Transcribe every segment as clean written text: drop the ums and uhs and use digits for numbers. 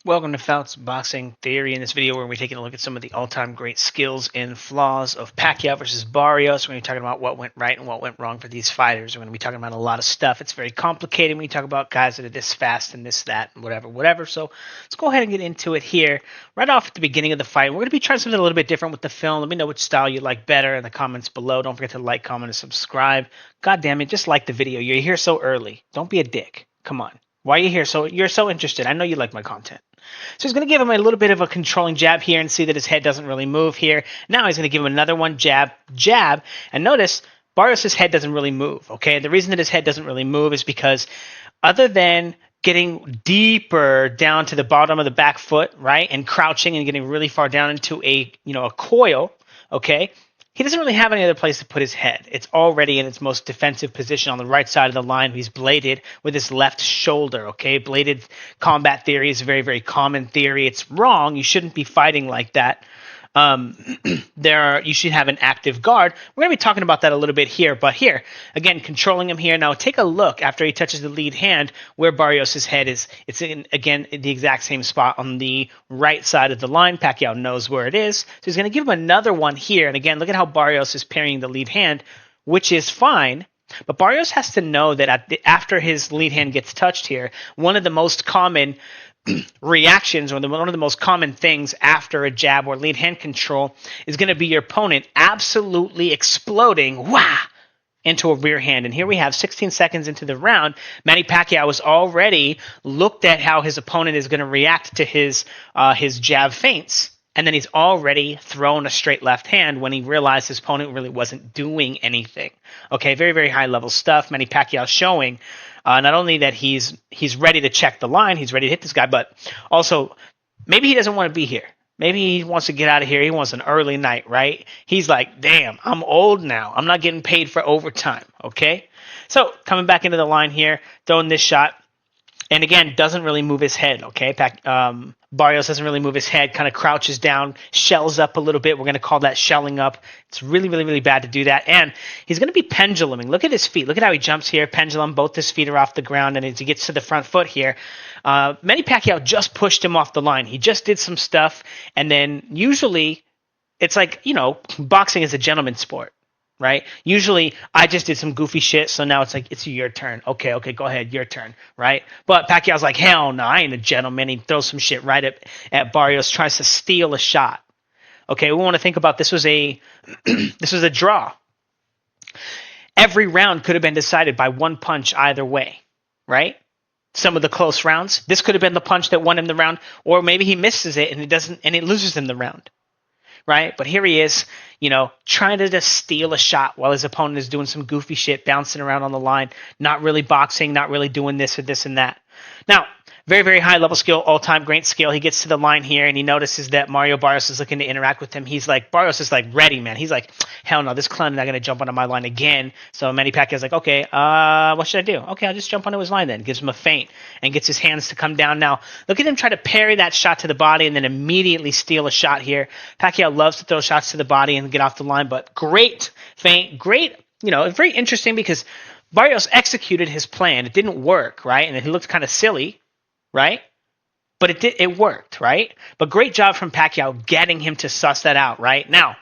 Welcome to Fouts Boxing Theory. In this video, we're going to be taking a look at some of the all-time great skills and flaws of Pacquiao versus Barrios. We're going to be talking about what went right and what went wrong for these fighters. We're going to be talking about a lot of stuff. It's very complicated when you talk about guys that are this fast and this, that, and whatever. So let's go ahead and get into it here. Right off at the beginning of the fight, we're going to be trying something a little bit different with the film. Let me know which style you like better in the comments below. Don't forget to like, comment, and subscribe. God damn it, just like the video. You're here so early. Don't be a dick. Come on. Why are you here? So you're so interested. I know you like my content. So he's going to give him a little bit of a controlling jab here and see that his head doesn't really move here. Now he's going to give him another one, jab. And notice Barrios' head doesn't really move, okay? The reason that his head doesn't really move is because other than getting deeper down to the bottom of the back foot, right, and crouching and getting really far down into a coil, okay, he doesn't really have any other place to put his head. It's already in its most defensive position on the right side of the line. He's bladed with his left shoulder, okay? Bladed combat theory is a very, very common theory. It's wrong. You shouldn't be fighting like that. You should have an active guard. We're going to be talking about that a little bit here, but here, again, controlling him here. Now take a look after he touches the lead hand where Barrios' head is. It's again the exact same spot on the right side of the line. Pacquiao knows where it is, so he's going to give him another one here. And again, look at how Barrios is parrying the lead hand, which is fine. But Barrios has to know that after his lead hand gets touched here, one of the most common reactions, or one of the most common things after a jab or lead hand control, is going to be your opponent absolutely exploding into a rear hand. And here we have 16 seconds into the round. Manny Pacquiao has already looked at how his opponent is going to react to his jab feints. And then he's already thrown a straight left hand when he realized his opponent really wasn't doing anything. Okay, very, very high level stuff. Manny Pacquiao showing not only that he's ready to check the line, he's ready to hit this guy, but also maybe he doesn't want to be here. Maybe he wants to get out of here. He wants an early night, right? He's like, damn, I'm old now. I'm not getting paid for overtime, okay? So coming back into the line here, throwing this shot. And again, doesn't really move his head, okay? Barrios doesn't really move his head, kind of crouches down, shells up a little bit. We're going to call that shelling up. It's really, really, really bad to do that. And he's going to be penduluming. Look at his feet. Look at how he jumps here, pendulum. Both his feet are off the ground. And as he gets to the front foot here, Manny Pacquiao just pushed him off the line. He just did some stuff. And then usually it's like, boxing is a gentleman's sport. Right? Usually I just did some goofy shit, so now it's like, it's your turn. Okay, go ahead, your turn, right? But Pacquiao's like, hell no, I ain't a gentleman. He throws some shit right at Barrios, tries to steal a shot. Okay, we want to think about this was a draw. Every round could have been decided by one punch either way, right? Some of the close rounds, this could have been the punch that won him the round, or maybe he misses it and it loses him the round. Right? But here he is, trying to just steal a shot while his opponent is doing some goofy shit, bouncing around on the line, not really boxing, not really doing this or this and that. Now, very, very high level skill, all-time great skill. He gets to the line here and he notices that Mario Barrios is looking to interact with him. Barrios is like ready, man. He's like, hell no, this clown is not going to jump onto my line again. So Manny Pacquiao's like, okay, what should I do? Okay, I'll just jump onto his line then. Gives him a feint and gets his hands to come down. Now, look at him try to parry that shot to the body and then immediately steal a shot here. Pacquiao loves to throw shots to the body and get off the line, but great feint, great, it's very interesting because Barrios executed his plan. It didn't work, right? And he looked kind of silly. Right? But it worked, right? But great job from Pacquiao getting him to suss that out, right? Now,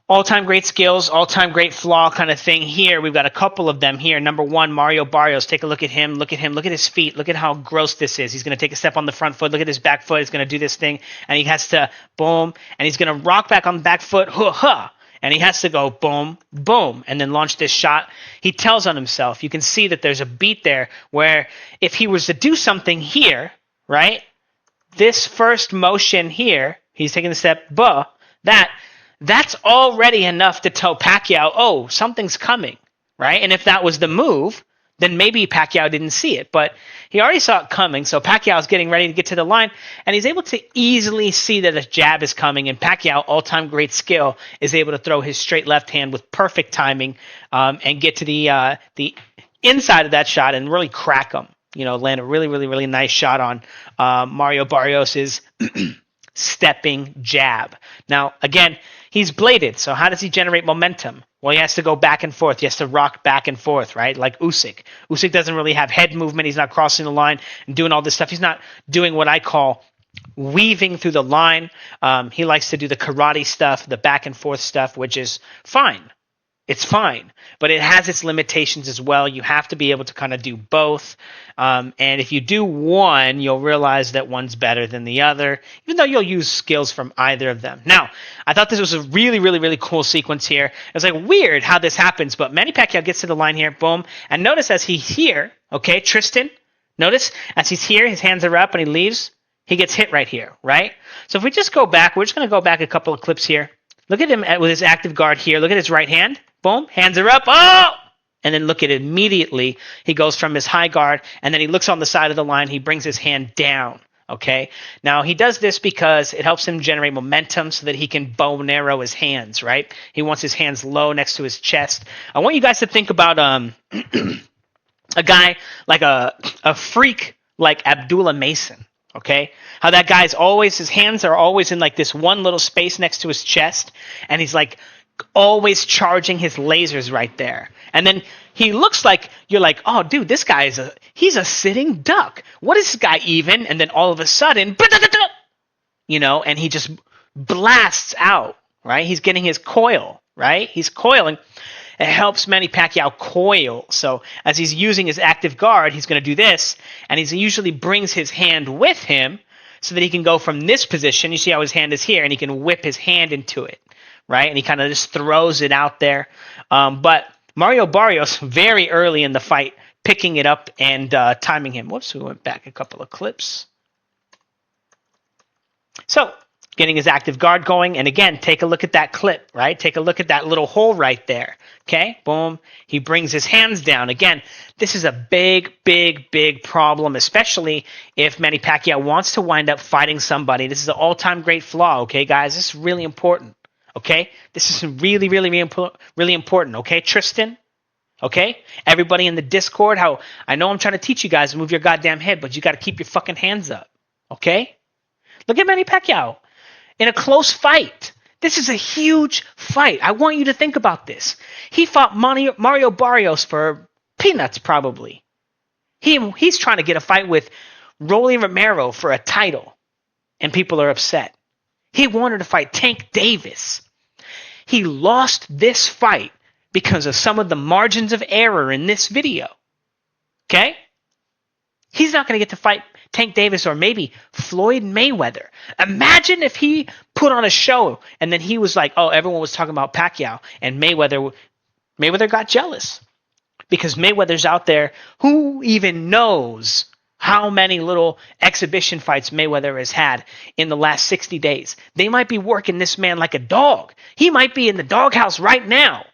all-time great skills, all-time great flaw kind of thing here. We've got a couple of them here. Number one, Mario Barrios. Take a look at him. Look at his feet. Look at how gross this is. He's going to take a step on the front foot. Look at his back foot. He's going to do this thing, and he has to boom, and he's going to rock back on the back foot. And he has to go boom, boom, and then launch this shot. He tells on himself. You can see that there's a beat there where if he was to do something here, right, this first motion here, he's taking the step, that's already enough to tell Pacquiao, oh, something's coming, right? And if that was the move, then maybe Pacquiao didn't see it, but he already saw it coming. So Pacquiao's getting ready to get to the line, and he's able to easily see that a jab is coming. And Pacquiao, all-time great skill, is able to throw his straight left hand with perfect timing and get to the inside of that shot and really crack him. Land a really, really, really nice shot on Mario Barrios's stepping jab. Now, again, he's bladed. So how does he generate momentum? Well, he has to go back and forth. He has to rock back and forth, right? Like Usyk. Usyk doesn't really have head movement. He's not crossing the line and doing all this stuff. He's not doing what I call weaving through the line. He likes to do the karate stuff, the back and forth stuff, which is fine. It's fine, but it has its limitations as well. You have to be able to kind of do both. And if you do one, you'll realize that one's better than the other, even though you'll use skills from either of them. Now, I thought this was a really, really, really cool sequence here. It was like weird how this happens, but Manny Pacquiao gets to the line here, boom. And notice as he's here, okay, Tristan, notice as he's here, his hands are up and he leaves, he gets hit right here, right? So if we just go back, we're just going to go back a couple of clips here. Look at him with his active guard here. Look at his right hand. Boom, hands are up. Oh! And then look at it immediately. He goes from his high guard, and then he looks on the side of the line. He brings his hand down. Okay. Now, he does this because it helps him generate momentum so that he can bow and arrow his hands, right? He wants his hands low next to his chest. I want you guys to think about a guy like a freak like Abdullah Mason. Okay, how that guy's always, his hands are always in like this one little space next to his chest, and he's like always charging his lasers right there. And then he looks like, you're like, oh dude, this guy he's a sitting duck. What is this guy even? And then all of a sudden, you know, and he just blasts out, right? He's getting his coil, right? He's coiling. It helps Manny Pacquiao coil. So as he's using his active guard, he's going to do this, and he usually brings his hand with him so that he can go from this position. You see how his hand is here, and he can whip his hand into it, right? And he kind of just throws it out there. But Mario Barrios, very early in the fight, picking it up and timing him. Whoops, we went back a couple of clips. So getting his active guard going. And again, take a look at that clip, right? Take a look at that little hole right there. Okay, boom. He brings his hands down. Again, this is a big, big, big problem, especially if Manny Pacquiao wants to wind up fighting somebody. This is an all-time great flaw, okay, guys? This is really important, okay? This is really, really, really important, okay, Tristan? Okay? Everybody in the Discord, how I know I'm trying to teach you guys to move your goddamn head, but you got to keep your fucking hands up, okay? Look at Manny Pacquiao in a close fight. This is a huge fight. I want you to think about this. He fought Mario Barrios for peanuts, probably. He's trying to get a fight with Rolly Romero for a title, and people are upset. He wanted to fight Tank Davis. He lost this fight because of some of the margins of error in this video. Okay? He's not going to get to fight Tank Davis or maybe Floyd Mayweather. Imagine if he put on a show and then he was like, oh, everyone was talking about Pacquiao, and Mayweather got jealous because Mayweather's out there. Who even knows how many little exhibition fights Mayweather has had in the last 60 days? They might be working this man like a dog. He might be in the doghouse right now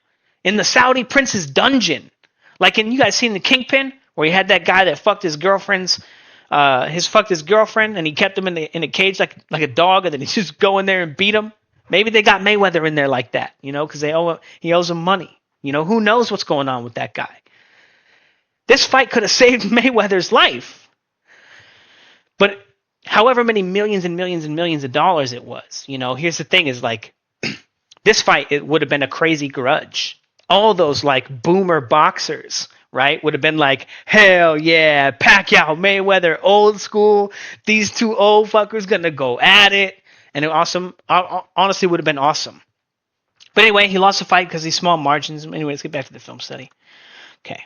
in the Saudi prince's dungeon. Like you guys seen the Kingpin where he had that guy that fucked his girlfriend and he kept him in a cage like a dog, and then he just go in there and beat him. Maybe they got Mayweather in there like that, because he owes him money. Who knows what's going on with that guy? This fight could have saved Mayweather's life. But however many millions and millions and millions of dollars it was, here's the thing is like this fight, it would have been a crazy grudge. All those like boomer boxers, right, would have been like, hell yeah, Pacquiao, Mayweather, old school. These two old fuckers gonna go at it. And it awesome. Honestly, would have been awesome. But anyway, he lost the fight because these small margins. Anyway, let's get back to the film study. Okay.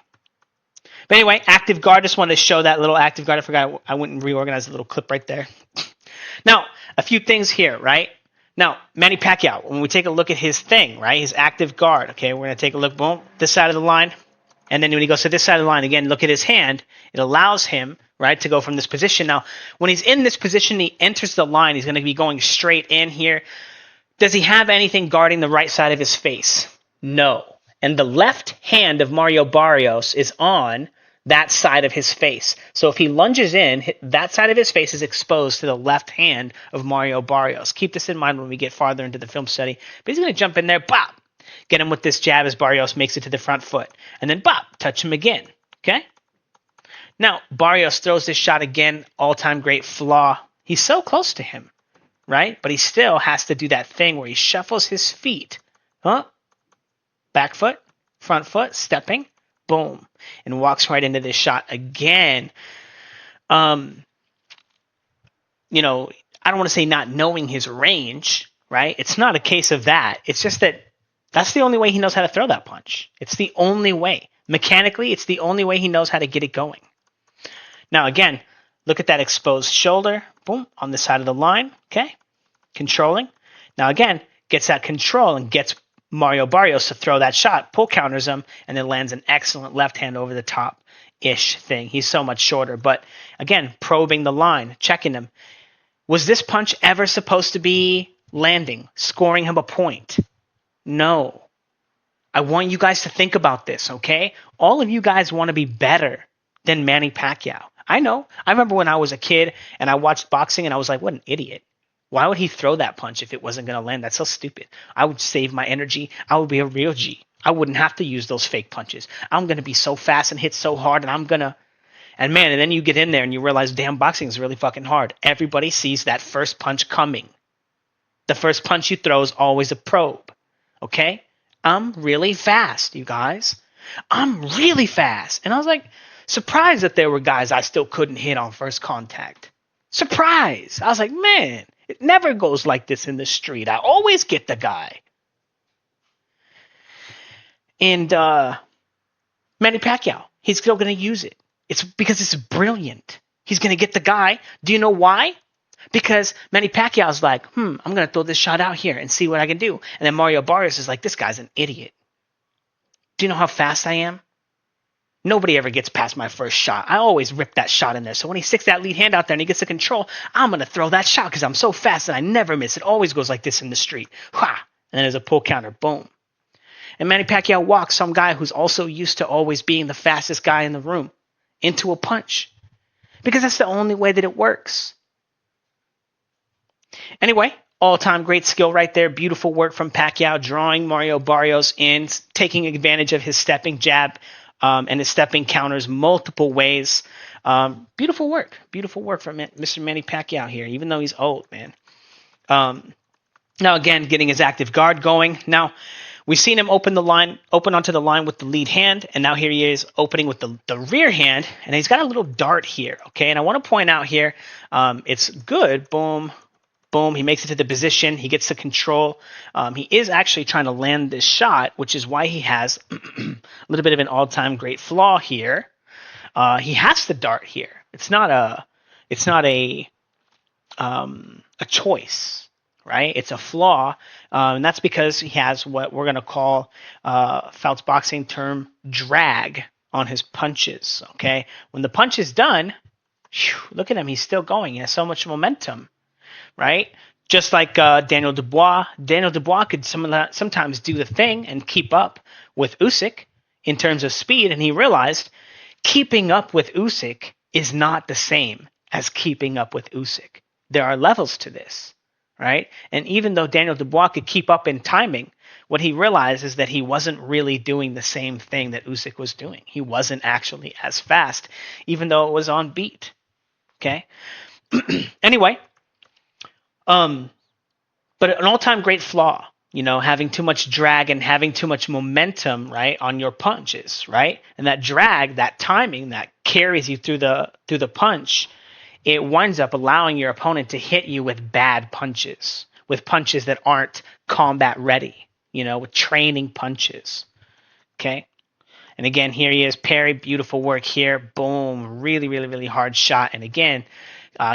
But anyway, active guard. Just wanted to show that little active guard. I forgot I went and reorganized a little clip right there. Now, a few things here, right? Now, Manny Pacquiao, when we take a look at his thing, right, his active guard, okay, we're going to take a look, boom, this side of the line. And then when he goes to this side of the line, again, look at his hand. It allows him, right, to go from this position. Now, when he's in this position, he enters the line. He's going to be going straight in here. Does he have anything guarding the right side of his face? No. And the left hand of Mario Barrios is on that side of his face. So if he lunges in, that side of his face is exposed to the left hand of Mario Barrios. Keep this in mind when we get farther into the film study. But he's going to jump in there, bop, get him with this jab as Barrios makes it to the front foot. And then bop, touch him again. Okay? Now, Barrios throws this shot again, all-time great flaw. He's so close to him, right? But he still has to do that thing where he shuffles his feet. Huh? back foot, front foot, stepping, boom, and walks right into this shot again. Um, you know, I don't want to say not knowing his range, right? It's not a case of that. It's just that that's the only way he knows how to throw that punch. It's the only way. Mechanically, it's the only way he knows how to get it going. Now, again, look at that exposed shoulder, boom, on the side of the line, okay? Controlling. Now, again, gets that control and gets Mario Barrios to throw that shot, pull counters him, and then lands an excellent left hand over the top-ish thing. He's so much shorter. But, again, probing the line, checking him. Was this punch ever supposed to be landing, scoring him a point? No. I want you guys to think about this, okay? All of you guys want to be better than Manny Pacquiao. I know. I remember when I was a kid and I watched boxing and I was like, what an idiot. Why would he throw that punch if it wasn't going to land? That's so stupid. I would save my energy. I would be a real G. I wouldn't have to use those fake punches. I'm going to be so fast and hit so hard and I'm going to... And man, and then you get in there and you realize, damn, boxing is really fucking hard. Everybody sees that first punch coming. The first punch you throw is always a probe. Okay? I'm really fast, you guys. I'm really fast. And I was like, surprised that there were guys I still couldn't hit on first contact. Surprised. I was like, man, it never goes like this in the street. I always get the guy. And Manny Pacquiao, he's still going to use it. It's because it's brilliant. He's going to get the guy. Do you know why? Because Manny Pacquiao's like, I'm going to throw this shot out here and see what I can do. And then Mario Barrios is like, this guy's an idiot. Do you know how fast I am? Nobody ever gets past my first shot. I always rip that shot in there. So when he sticks that lead hand out there and he gets the control, I'm going to throw that shot because I'm so fast and I never miss. It always goes like this in the street. Ha! And then there's a pull counter. Boom. And Manny Pacquiao walks some guy who's also used to always being the fastest guy in the room into a punch. Because that's the only way that it works. Anyway, all-time great skill right there. Beautiful work from Pacquiao, drawing Mario Barrios in, taking advantage of his stepping jab and his stepping counters multiple ways. Beautiful work from Mr. Manny Pacquiao here, even though he's old, man. Now, again, getting his active guard going. Now, we've seen him open onto the line with the lead hand, and now here he is opening with the rear hand, and he's got a little dart here, okay? And I want to point out here, it's good, boom, boom, he makes it to the position, he gets the control. He is actually trying to land this shot, which is why he has a little bit of an all-time great flaw here. He has the dart here. It's not a choice, right? It's a flaw, and that's because he has what we're going to call Fouts boxing term drag on his punches, okay? When the punch is done, look at him, he's still going. He has so much momentum, right? Just like Daniel Dubois. Daniel Dubois could sometimes do the thing and keep up with Usyk in terms of speed, and he realized keeping up with Usyk is not the same as keeping up with Usyk. There are levels to this, right? And even though Daniel Dubois could keep up in timing, what he realized is that he wasn't really doing the same thing that Usyk was doing. He wasn't actually as fast, even though it was on beat, okay? Anyway, but an all-time great flaw, having too much drag and having too much momentum, right, on your punches, right? And that drag, that timing that carries you through the punch, it winds up allowing your opponent to hit you with bad punches, with punches that aren't combat ready, with training punches, okay? And again, here he is, parry, beautiful work here, boom, really, really, really hard shot. And again,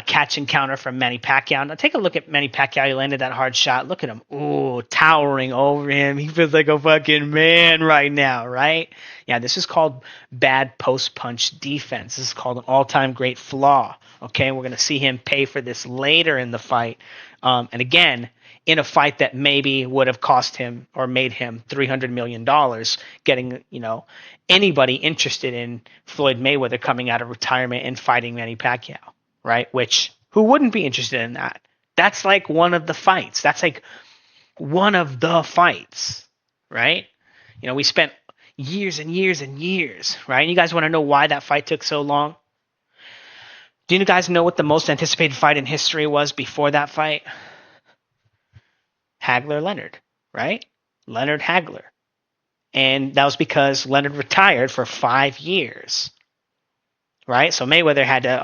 catch and counter from Manny Pacquiao. Now take a look at Manny Pacquiao. He landed that hard shot. Look at him. Ooh, towering over him. He feels like a fucking man right now, right? Yeah, this is called bad post-punch defense. This is called an all-time great flaw. Okay, we're going to see him pay for this later in the fight. And again, in a fight that maybe would have cost him or made him $300 million, getting, anybody interested in Floyd Mayweather coming out of retirement and fighting Manny Pacquiao. Right? Which, who wouldn't be interested in that? That's like one of the fights. That's like one of the fights, right? We spent years and years and years, right? And you guys want to know why that fight took so long? Do you guys know what the most anticipated fight in history was before that fight? Hagler-Leonard, right? Leonard Hagler. And that was because Leonard retired for 5 years. Right? So Mayweather had to,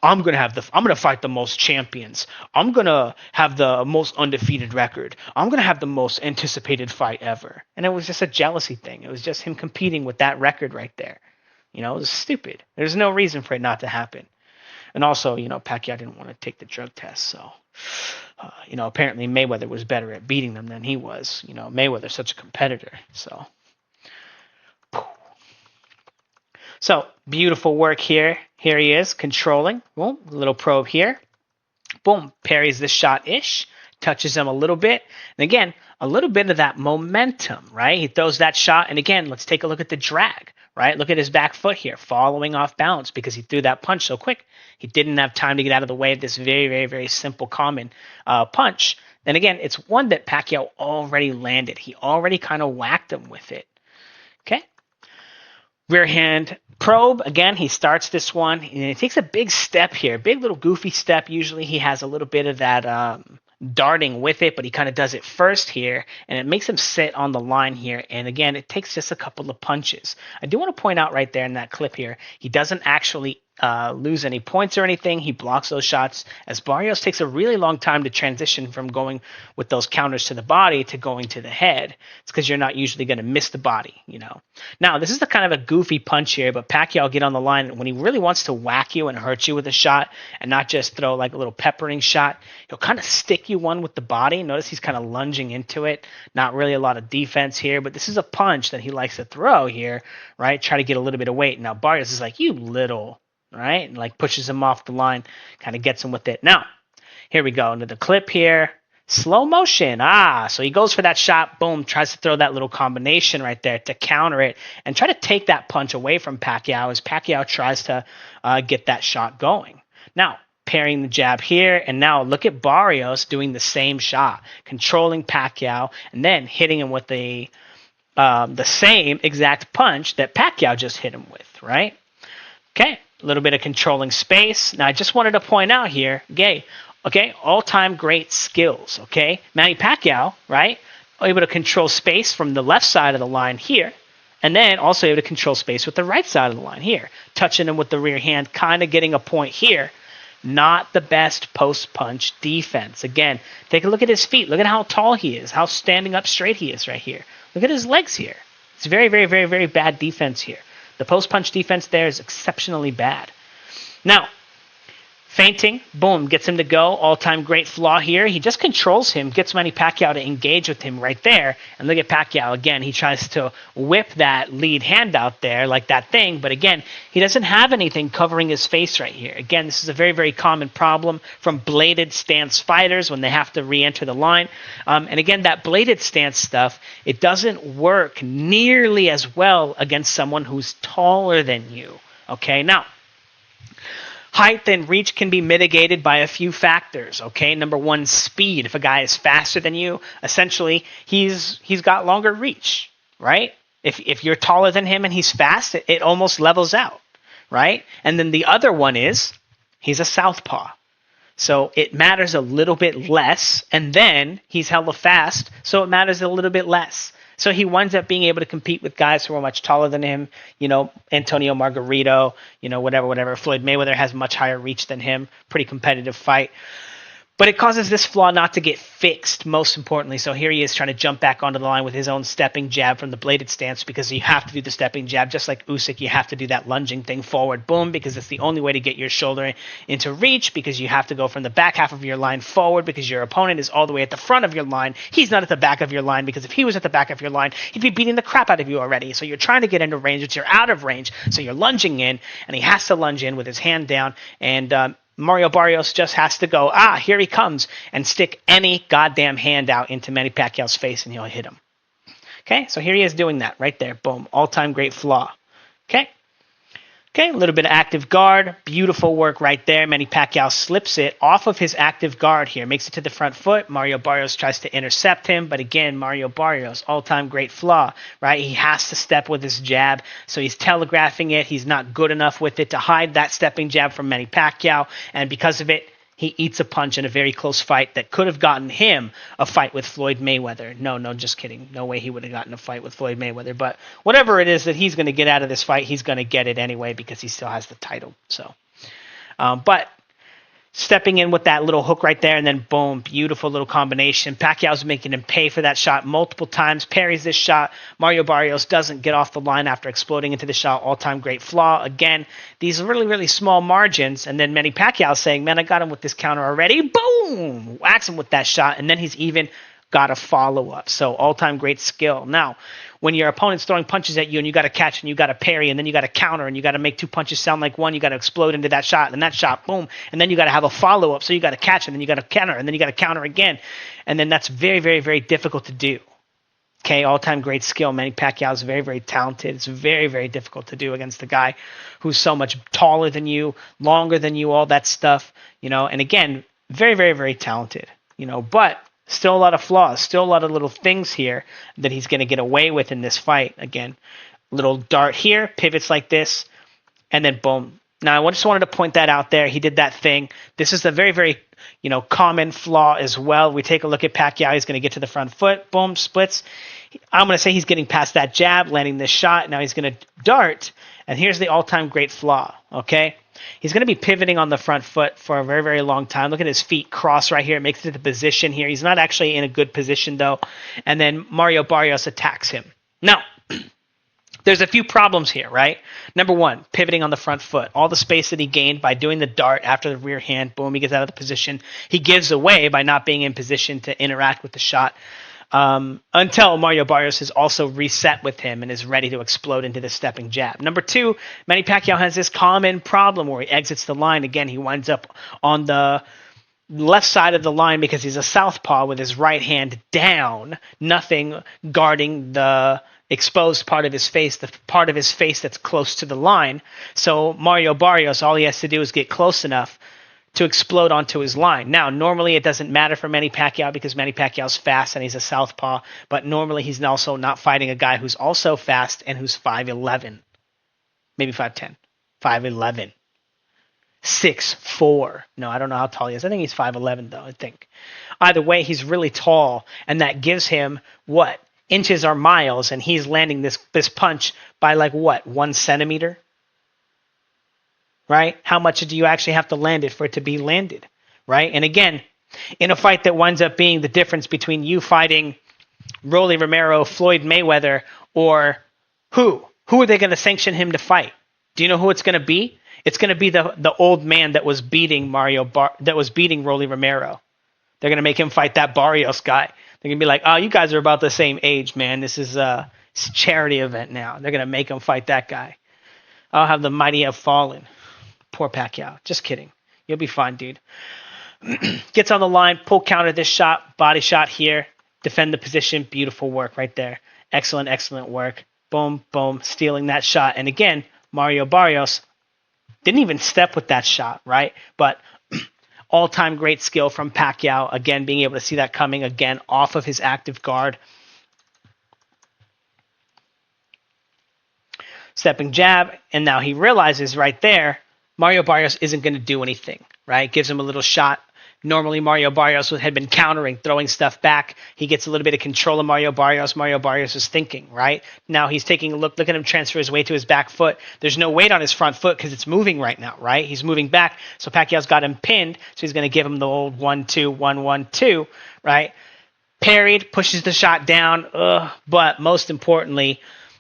I'm gonna fight the most champions. I'm gonna have the most undefeated record. I'm gonna have the most anticipated fight ever. And it was just a jealousy thing. It was just him competing with that record right there. It was stupid. There's no reason for it not to happen. And also, Pacquiao didn't want to take the drug test, so apparently Mayweather was better at beating them than he was. Mayweather's such a competitor, so. So, beautiful work here. Here he is, controlling. Boom, little probe here. Boom, parries the shot-ish. Touches him a little bit. And again, a little bit of that momentum, right? He throws that shot. And again, let's take a look at the drag, right? Look at his back foot here, following off balance because he threw that punch so quick. He didn't have time to get out of the way of this very, very, very simple, common punch. And again, it's one that Pacquiao already landed. He already kind of whacked him with it. Okay? Rear hand probe. Again, he starts this one, and he takes a big step here, big little goofy step. Usually he has a little bit of that darting with it, but he kind of does it first here, and it makes him sit on the line here. And again, it takes just a couple of punches. I do want to point out right there in that clip here, he doesn't actually lose any points or anything. He blocks those shots as Barrios takes a really long time to transition from going with those counters to the body to going to the head. It's because you're not usually going to miss the body, Now, this is the kind of a goofy punch here, but Pacquiao will get on the line when he really wants to whack you and hurt you with a shot and not just throw like a little peppering shot. He'll kind of stick you one with the body. Notice he's kind of lunging into it. Not really a lot of defense here, but this is a punch that he likes to throw here, right? Try to get a little bit of weight. Now, Barrios is like, you little... right? And like pushes him off the line, kind of gets him with it. Now, here we go into the clip here. Slow motion. So he goes for that shot. Boom, tries to throw that little combination right there to counter it and try to take that punch away from Pacquiao as Pacquiao tries to get that shot going. Now, parrying the jab here, and now look at Barrios doing the same shot, controlling Pacquiao, and then hitting him with the same exact punch that Pacquiao just hit him with, right? Okay. A little bit of controlling space. Now, I just wanted to point out here, okay, all-time great skills, okay? Manny Pacquiao, right, able to control space from the left side of the line here, and then also able to control space with the right side of the line here, touching him with the rear hand, kind of getting a point here. Not the best post-punch defense. Again, take a look at his feet. Look at how tall he is, how standing up straight he is right here. Look at his legs here. It's very, very, very, very bad defense here. The post-punch defense there is exceptionally bad. Now, feinting, boom, gets him to go. All-time great flaw here. He just controls him, gets Manny Pacquiao to engage with him right there. And look at Pacquiao again. He tries to whip that lead hand out there like that thing. But again, he doesn't have anything covering his face right here. Again, this is a very, very common problem from bladed stance fighters when they have to re-enter the line. And again, that bladed stance stuff, it doesn't work nearly as well against someone who's taller than you. Okay, now, height and reach can be mitigated by a few factors, okay? Number one, speed. If a guy is faster than you, essentially, he's got longer reach, right? If you're taller than him and he's fast, it almost levels out, right? And then the other one is he's a southpaw. So it matters a little bit less, and then he's hella fast, so it matters a little bit less. So he winds up being able to compete with guys who are much taller than him, Antonio Margarito, whatever. Floyd Mayweather has much higher reach than him. Pretty competitive fight. But it causes this flaw not to get fixed, most importantly. So here he is trying to jump back onto the line with his own stepping jab from the bladed stance because you have to do the stepping jab. Just like Usyk, you have to do that lunging thing forward, boom, because it's the only way to get your shoulder into reach because you have to go from the back half of your line forward because your opponent is all the way at the front of your line. He's not at the back of your line because if he was at the back of your line, he'd be beating the crap out of you already. So you're trying to get into range, but you're out of range. So you're lunging in, and he has to lunge in with his hand down, and Mario Barrios just has to go, here he comes, and stick any goddamn hand out into Manny Pacquiao's face, and he'll hit him. Okay, so here he is doing that right there. Boom, all-time great flaw. Okay, a little bit of active guard. Beautiful work right there. Manny Pacquiao slips it off of his active guard here. Makes it to the front foot. Mario Barrios tries to intercept him. But again, Mario Barrios, all-time great flaw, right? He has to step with his jab. So he's telegraphing it. He's not good enough with it to hide that stepping jab from Manny Pacquiao. And because of it, he eats a punch in a very close fight that could have gotten him a fight with Floyd Mayweather. No, just kidding. No way he would have gotten a fight with Floyd Mayweather. But whatever it is that he's going to get out of this fight, he's going to get it anyway because he still has the title. So, but stepping in with that little hook right there, and then boom, beautiful little combination. Pacquiao's making him pay for that shot multiple times, parries this shot. Mario Barrios doesn't get off the line after exploding into the shot. All-time great flaw. Again, these really, really small margins, and then Manny Pacquiao saying, man, I got him with this counter already. Boom! Whacks him with that shot, and then he's even got a follow-up. So all-time great skill. Now, when your opponent's throwing punches at you and you got to catch and you got to parry and then you got to counter and you got to make two punches sound like one, you got to explode into that shot and that shot, boom, and then you got to have a follow-up. So you got to catch and then you got to counter and then you got to counter again. And then that's very, very, very difficult to do. Okay, all-time great skill. Manny Pacquiao is very, very talented. It's very, very difficult to do against a guy who's so much taller than you, longer than you, all that stuff, and again, very, very, very talented, but still a lot of flaws, still a lot of little things here that he's going to get away with in this fight. Again, little dart here, pivots like this, and then boom. Now, I just wanted to point that out there. He did that thing. This is a very, very, common flaw as well. We take a look at Pacquiao. He's going to get to the front foot. Boom, splits. I'm going to say he's getting past that jab, landing this shot. Now he's going to dart, and here's the all-time great flaw, okay? He's going to be pivoting on the front foot for a very, very long time. Look at his feet cross right here. It makes it to the position here. He's not actually in a good position, though. And then Mario Barrios attacks him. Now, there's a few problems here, right? Number one, pivoting on the front foot. All the space that he gained by doing the dart after the rear hand, boom, he gets out of the position. He gives away by not being in position to interact with the shot. Until Mario Barrios is also reset with him and is ready to explode into the stepping jab. Number two, Manny Pacquiao has this common problem where he exits the line. Again, he winds up on the left side of the line because he's a southpaw with his right hand down, nothing guarding the exposed part of his face, the part of his face that's close to the line. So Mario Barrios, all he has to do is get close enough to explode onto his line. Now, normally it doesn't matter for Manny Pacquiao because Manny Pacquiao's fast and he's a southpaw, but normally he's also not fighting a guy who's also fast and who's 5'11", maybe 5'10", 5'11", 6'4". No, I don't know how tall he is. I think he's 5'11", though, I think. Either way, he's really tall, and that gives him, what, inches or miles, and he's landing this punch by, 1 centimeter? Right? How much do you actually have to land it for it to be landed? Right? And again, in a fight that winds up being the difference between you fighting Rolly Romero, Floyd Mayweather, or who? Who are they going to sanction him to fight? Do you know who it's going to be? It's going to be the old man that was beating Rolly Romero. They're going to make him fight that Barrios guy. They're going to be like, oh, you guys are about the same age, man. This is a charity event now. They're going to make him fight that guy. I'll have the mighty have fallen. Poor Pacquiao. Just kidding. You'll be fine, dude. Gets on the line, pull counter this shot, body shot here, defend the position. Beautiful work right there. Excellent, excellent work. Boom, boom, stealing that shot. And again, Mario Barrios didn't even step with that shot, right? But all-time great skill from Pacquiao. Again, being able to see that coming again off of his active guard. Stepping jab, and now he realizes right there, Mario Barrios isn't going to do anything, right? Gives him a little shot. Normally, Mario Barrios had been countering, throwing stuff back. He gets a little bit of control of Mario Barrios. Mario Barrios is thinking, right? Now he's taking a look. Look at him transfer his weight to his back foot. There's no weight on his front foot because it's moving right now, right? He's moving back. So Pacquiao's got him pinned. So he's going to give him the old 1-2, 1-1-2, right? Parried, pushes the shot down. But most importantly,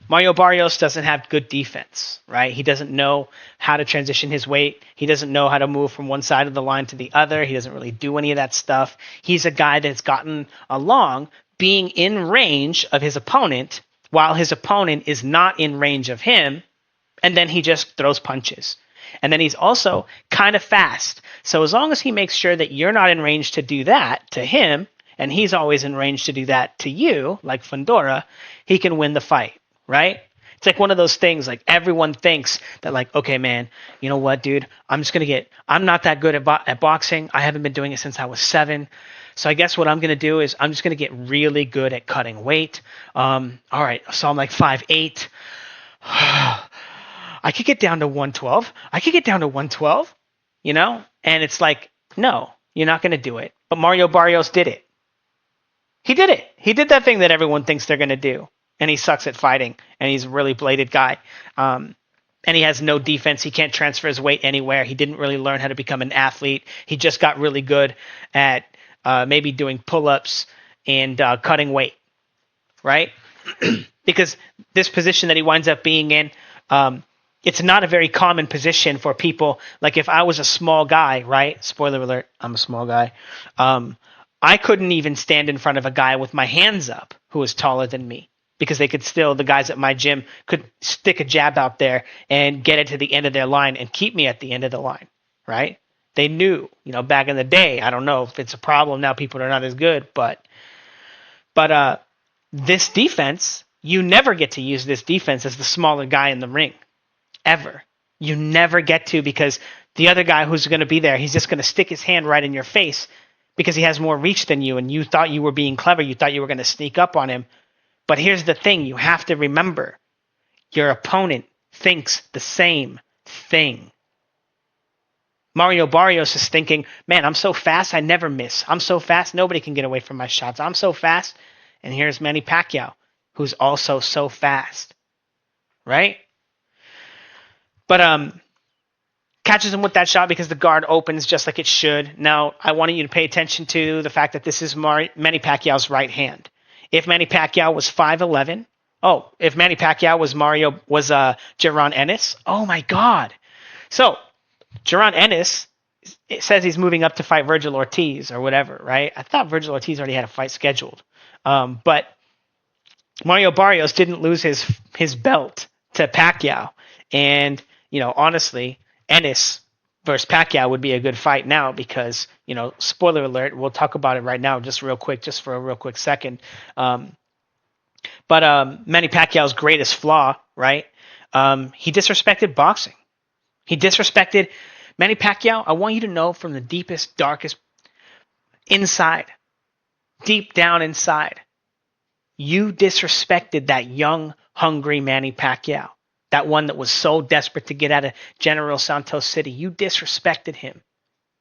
Mario Barrios doesn't have good defense, right? He doesn't know how to transition his weight. He doesn't know how to move from one side of the line to the other. He doesn't really do any of that stuff. He's a guy that's gotten along being in range of his opponent while his opponent is not in range of him, and then he just throws punches. And then he's also kind of fast. So as long as he makes sure that you're not in range to do that to him, and he's always in range to do that to you, like Fundora, he can win the fight. Right? It's like one of those things, like everyone thinks that like, okay, man, you know what, dude? I'm not that good at boxing. I haven't been doing it since I was 7. So I guess what I'm going to do is I'm just going to get really good at cutting weight. All right. So I'm like 5'8". I could get down to 112. And it's like, No, you're not going to do it. But Mario Barrios did it. He did it. He did that thing that everyone thinks they're going to do. And he sucks at fighting. And he's a really bladed guy. And he has no defense. He can't transfer his weight anywhere. He didn't really learn how to become an athlete. He just got really good at maybe doing pull-ups and cutting weight, right? Because this position that he winds up being in, it's not a very common position for people. Like if I was a small guy, right? Spoiler alert, I'm a small guy. I couldn't even stand in front of a guy with my hands up who was taller than me, because they could still, the guys at my gym could stick a jab out there and get it to the end of their line and keep me at the end of the line, right? They knew, back in the day. I don't know if it's a problem now. People are not as good, but this defense, you never get to use this defense as the smaller guy in the ring, ever. You never get to, because the other guy who's going to be there, he's just going to stick his hand right in your face because he has more reach than you, and you thought you were being clever. You thought you were going to sneak up on him. But here's the thing. You have to remember, your opponent thinks the same thing. Mario Barrios is thinking, man, I'm so fast, I never miss. I'm so fast, nobody can get away from my shots. I'm so fast. And here's Manny Pacquiao, who's also so fast, right? But catches him with that shot because the guard opens just like it should. Now, I wanted you to pay attention to the fact that this is Manny Pacquiao's right hand. If Manny Pacquiao was 5'11", if Manny Pacquiao was Jaron Ennis, oh my God. So, Jaron Ennis, it says he's moving up to fight Virgil Ortiz or whatever, right? I thought Virgil Ortiz already had a fight scheduled. But Mario Barrios didn't lose his belt to Pacquiao. And, honestly, Ennis versus Pacquiao would be a good fight now because, spoiler alert, we'll talk about it right now just for a real quick second. But Manny Pacquiao's greatest flaw, right? He disrespected boxing. He disrespected Manny Pacquiao. I want you to know from the deepest, darkest inside, deep down inside, you disrespected that young, hungry Manny Pacquiao. That one that was so desperate to get out of General Santos City. You disrespected him.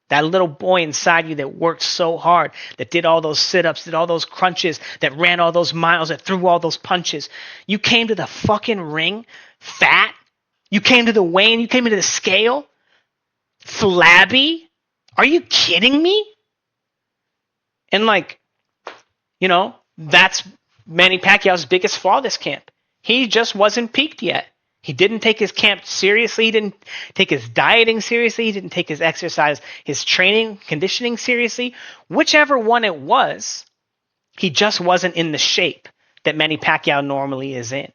That little boy inside you that worked so hard, that did all those sit-ups, did all those crunches, that ran all those miles, that threw all those punches. You came to the fucking ring fat. You came to the weigh-in. You came into the scale flabby. Are you kidding me? And that's Manny Pacquiao's biggest flaw this camp. He just wasn't peaked yet. He didn't take his camp seriously. He didn't take his dieting seriously. He didn't take his exercise, his training, conditioning seriously. Whichever one it was, he just wasn't in the shape that Manny Pacquiao normally is in.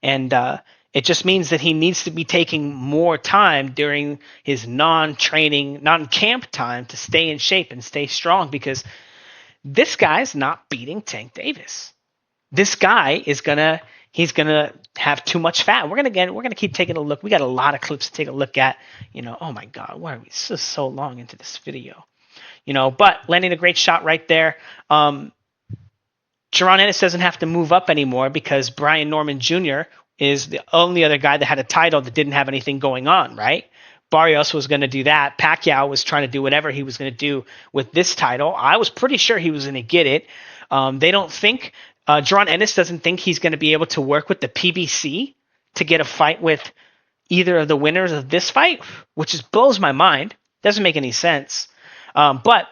And it just means that he needs to be taking more time during his non-training, non-camp time to stay in shape and stay strong, because this guy's not beating Tank Davis. This guy is he's gonna have too much fat. We're gonna keep taking a look. We got a lot of clips to take a look at. Oh my God, why are we so long into this video? But landing a great shot right there. Jaron Ennis doesn't have to move up anymore because Brian Norman Jr. is the only other guy that had a title that didn't have anything going on, right? Barrios was going to do that. Pacquiao was trying to do whatever he was going to do with this title. I was pretty sure he was going to get it. They don't think Jaron Ennis doesn't think he's going to be able to work with the PBC to get a fight with either of the winners of this fight, which just blows my mind. Doesn't make any sense. But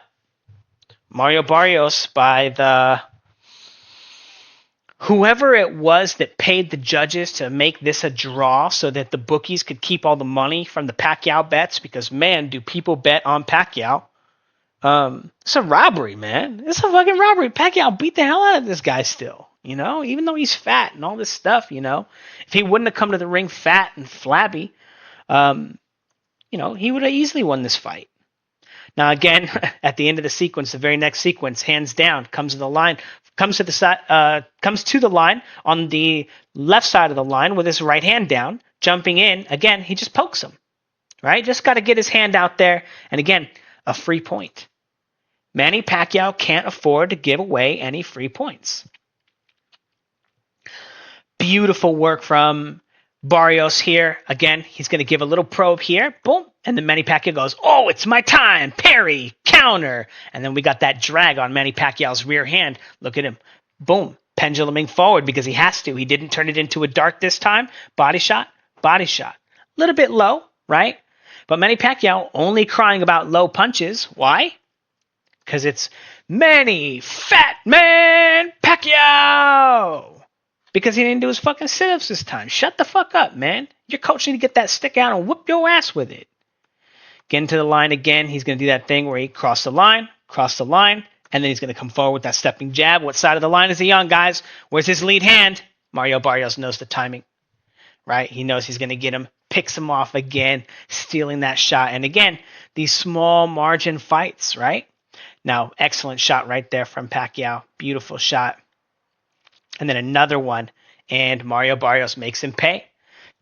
Mario Barrios, by whoever it was that paid the judges to make this a draw so that the bookies could keep all the money from the Pacquiao bets, because, man, do people bet on Pacquiao. It's a robbery, man. It's a fucking robbery. Pacquiao beat the hell out of this guy still, even though he's fat and all this stuff, If he wouldn't have come to the ring fat and flabby, he would have easily won this fight. Now, again, at the end of the sequence, the very next sequence, hands down, comes to the line on the left side of the line with his right hand down, jumping in. Again, he just pokes him, right? Just got to get his hand out there. And again, a free point. Manny Pacquiao can't afford to give away any free points. Beautiful work from Barrios here. Again, he's going to give a little probe here. Boom. And then Manny Pacquiao goes, oh, it's my time. Parry, counter. And then we got that drag on Manny Pacquiao's rear hand. Look at him. Boom. Penduluming forward because he has to. He didn't turn it into a dart this time. Body shot, body shot. A little bit low, right? But Manny Pacquiao only crying about low punches. Why? Because it's Manny Fat Man Pacquiao. Because he didn't do his fucking sit-ups this time. Shut the fuck up, man. Your coach need to get that stick out and whoop your ass with it. Get into the line again. He's going to do that thing where he crossed the line, and then he's going to come forward with that stepping jab. What side of the line is he on, guys? Where's his lead hand? Mario Barrios knows the timing, right? He knows he's going to get him, picks him off again, stealing that shot. And again, these small margin fights, right? Now, excellent shot right there from Pacquiao. Beautiful shot. And then another one, and Mario Barrios makes him pay.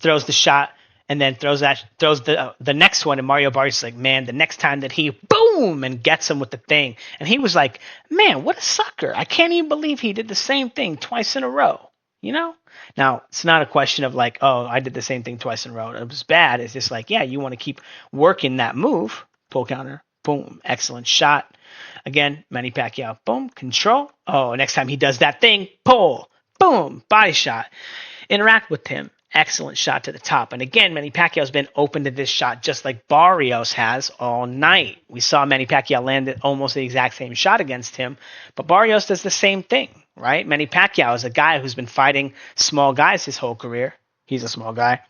Throws the shot, and then throws the next one, and Mario Barrios is like, man, the next time that he boom and gets him with the thing, and he was like, man, what a sucker! I can't even believe he did the same thing twice in a row. You know? Now it's not a question of like, oh, I did the same thing twice in a row. It was bad. It's just like, yeah, you want to keep working that move. Pull counter, boom, excellent shot. Again, Manny Pacquiao, boom, control. Oh, next time he does that thing, pull, boom, body shot. Interact with him. Excellent shot to the top. And again, Manny Pacquiao's been open to this shot just like Barrios has all night. We saw Manny Pacquiao land almost the exact same shot against him, but Barrios does the same thing, right? Manny Pacquiao is a guy who's been fighting small guys his whole career. He's a small guy.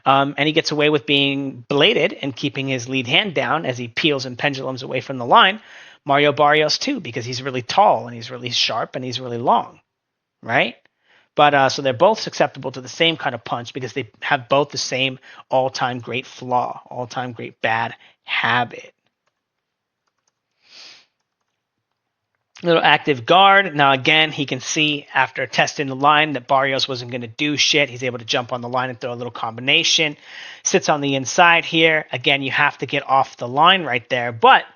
And he gets away with being bladed and keeping his lead hand down as he peels and pendulums away from the line. Mario Barrios too, because he's really tall and he's really sharp and he's really long, right? But so they're both susceptible to the same kind of punch because they have both the same all-time great flaw, all-time great bad habit. Little active guard. Now, again, he can see after testing the line that Barrios wasn't going to do shit. He's able to jump on the line and throw a little combination. Sits on the inside here. Again, you have to get off the line right there. But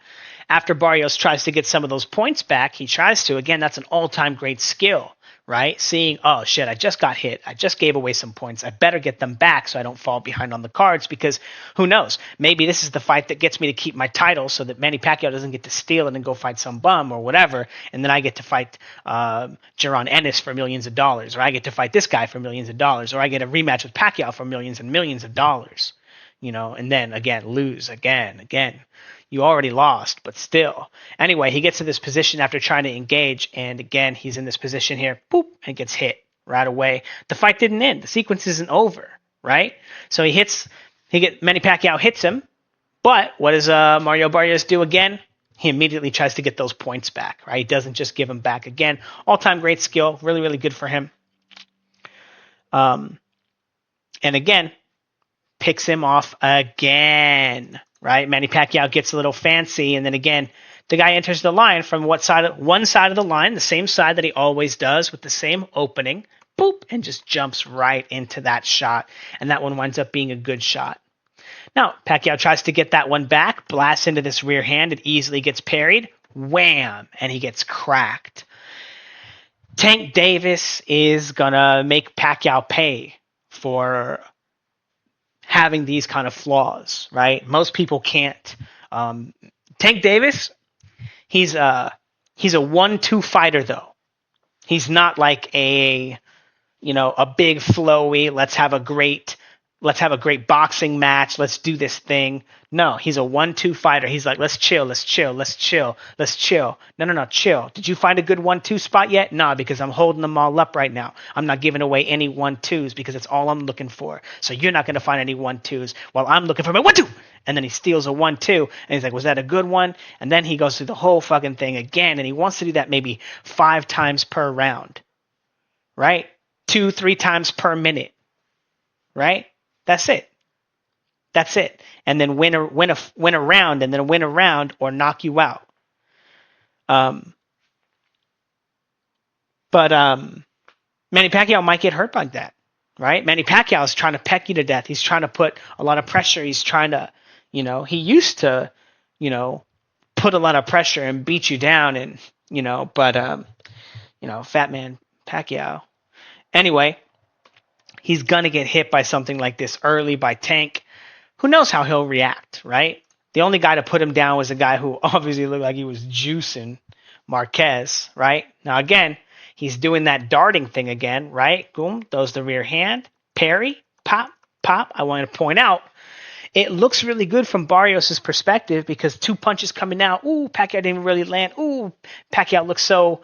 after Barrios tries to get some of those points back, he tries to. Again, that's an all-time great skill, right? Seeing, oh, shit, I just got hit. I just gave away some points. I better get them back so I don't fall behind on the cards because who knows? Maybe this is the fight that gets me to keep my title so that Manny Pacquiao doesn't get to steal it and go fight some bum or whatever, and then I get to fight Jaron Ennis for millions of dollars, or I get to fight this guy for millions of dollars, or I get a rematch with Pacquiao for millions and millions of dollars, you know, and then, again, lose again. You already lost, but still. Anyway, he gets to this position after trying to engage, and again, he's in this position here, boop, and gets hit right away. The fight didn't end. The sequence isn't over, right? So Manny Pacquiao hits him, but what does Mario Barrios do again? He immediately tries to get those points back, right? He doesn't just give them back again. All-time great skill, really, really good for him. And again, picks him off again. Right, Manny Pacquiao gets a little fancy, and then again, the guy enters the line from one side of the line, the same side that he always does with the same opening, boop, and just jumps right into that shot, and that one winds up being a good shot. Now, Pacquiao tries to get that one back, blasts into this rear hand, it easily gets parried, wham, and he gets cracked. Tank Davis is gonna make Pacquiao pay for having these kind of flaws, right? Most people can't. Tank Davis, he's a 1-2 fighter though. He's not like a big flowy, let's have a great boxing match, let's do this thing. No, he's a 1-2 fighter. He's like, let's chill. No, chill. Did you find a good 1-2 spot yet? No, because I'm holding them all up right now. I'm not giving away any 1-2s because it's all I'm looking for. So you're not going to find any 1-2s while I'm looking for my 1-2. And then he steals a 1-2, and he's like, was that a good one? And then he goes through the whole fucking thing again, and he wants to do that maybe 5 times per round, right? 2-3 times per minute, right? That's it. And then win a round, and then win a round or knock you out. But Manny Pacquiao might get hurt like that, right? Manny Pacquiao is trying to peck you to death. He's trying to put a lot of pressure. He's trying to, he used to, put a lot of pressure and beat you down, and Fat Man Pacquiao. Anyway, he's gonna get hit by something like this early by Tank. who knows how he'll react, right? The only guy to put him down was a guy who obviously looked like he was juicing, Marquez, right? Now again, he's doing that darting thing again, right? Boom, throws the rear hand, parry, pop, pop. I want to point out, it looks really good from Barrios' perspective because 2 punches coming out. Ooh, Pacquiao didn't really land. Ooh, Pacquiao looks so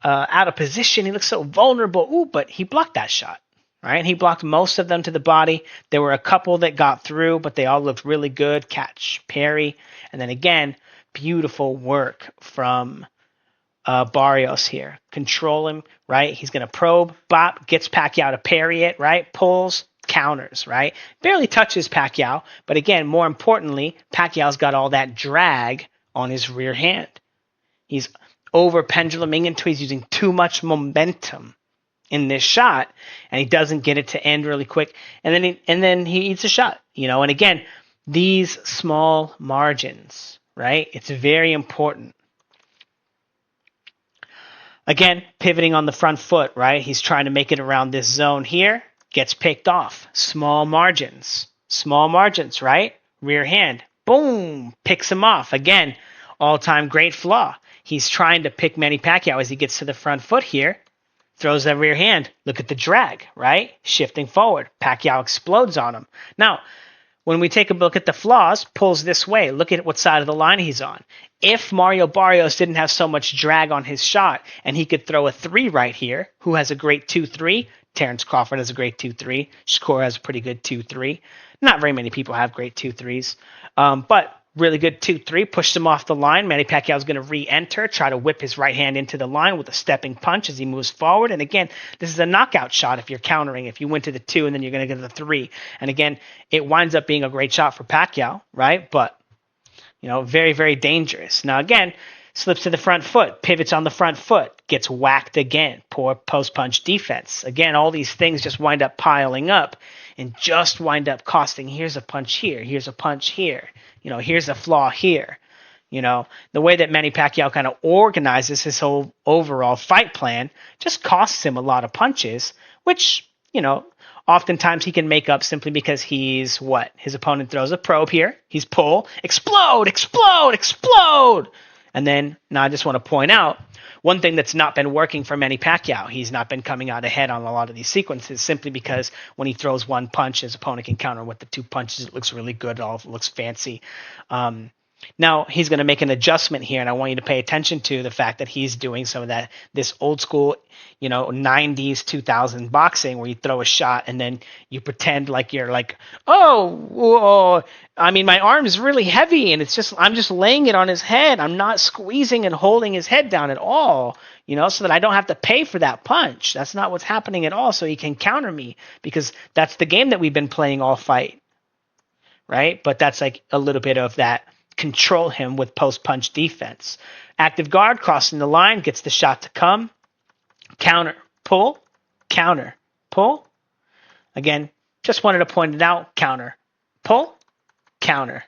out of position. He looks so vulnerable. Ooh, but he blocked that shot, right? And he blocked most of them to the body. There were a couple that got through, but they all looked really good. Catch, parry, and then again, beautiful work from Barrios here. Control him, right? He's going to probe, bop, gets Pacquiao to parry it, right? Pulls, counters, right? Barely touches Pacquiao, but again, more importantly, Pacquiao's got all that drag on his rear hand. He's over penduluming into, he's using too much momentum in this shot, and he doesn't get it to end really quick, and then he eats a shot, and again, these small margins, right? It's very important. Again, pivoting on the front foot, right? He's trying to make it around this zone here. Gets picked off. Small margins, right? Rear hand. Boom. Picks him off. Again, all-time great flaw. He's trying to pick Manny Pacquiao as he gets to the front foot here. Throws that rear hand. Look at the drag, right? Shifting forward. Pacquiao explodes on him. Now, when we take a look at the flaws, pulls this way. Look at what side of the line he's on. If Mario Barrios didn't have so much drag on his shot and he could throw a 3 right here, who has a great 2-3? Terrence Crawford has a great 2-3. Shakur has a pretty good 2-3. Not very many people have great 2-3s. But really good 2-3. Pushed him off the line. Manny Pacquiao is going to re-enter, try to whip his right hand into the line with a stepping punch as he moves forward. And again, this is a knockout shot if you're countering. If you went to the 2 and then you're going to get the 3. And again, it winds up being a great shot for Pacquiao, right? But, very, very dangerous. Now, again, slips to the front foot, pivots on the front foot, gets whacked again. Poor post-punch defense. Again, all these things just wind up piling up and just wind up costing. Here's a punch here. Here's a punch here. Here's a flaw here. The way that Manny Pacquiao kind of organizes his whole overall fight plan just costs him a lot of punches, which, oftentimes he can make up simply because he's what? His opponent throws a probe here. He's pull, explode, explode, explode. And then, now I just want to point out, one thing that's not been working for Manny Pacquiao, he's not been coming out ahead on a lot of these sequences simply because when he throws one punch, his opponent can counter with the 2 punches. It looks really good. It all looks fancy. Now he's going to make an adjustment here, and I want you to pay attention to the fact that he's doing some of that, this old school, 90s, 2000 boxing where you throw a shot and then you pretend like you're like, my arm's really heavy and I'm just laying it on his head. I'm not squeezing and holding his head down at all, so that I don't have to pay for that punch. That's not what's happening at all. So he can counter me because that's the game that we've been playing all fight, right? But that's like a little bit of that. Control him with post-punch defense. Active guard, crossing the line, gets the shot to come. Counter, pull, counter, pull. Again, just wanted to point it out. Counter, pull, counter,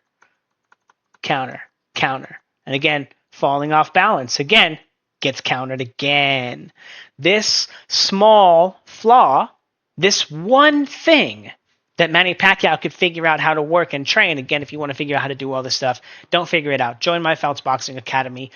counter, counter. And again, falling off balance. Again, gets countered again. This small flaw, this one thing that Manny Pacquiao could figure out how to work and train. Again, if you want to figure out how to do all this stuff, don't figure it out. Join my Fouts Boxing Academy.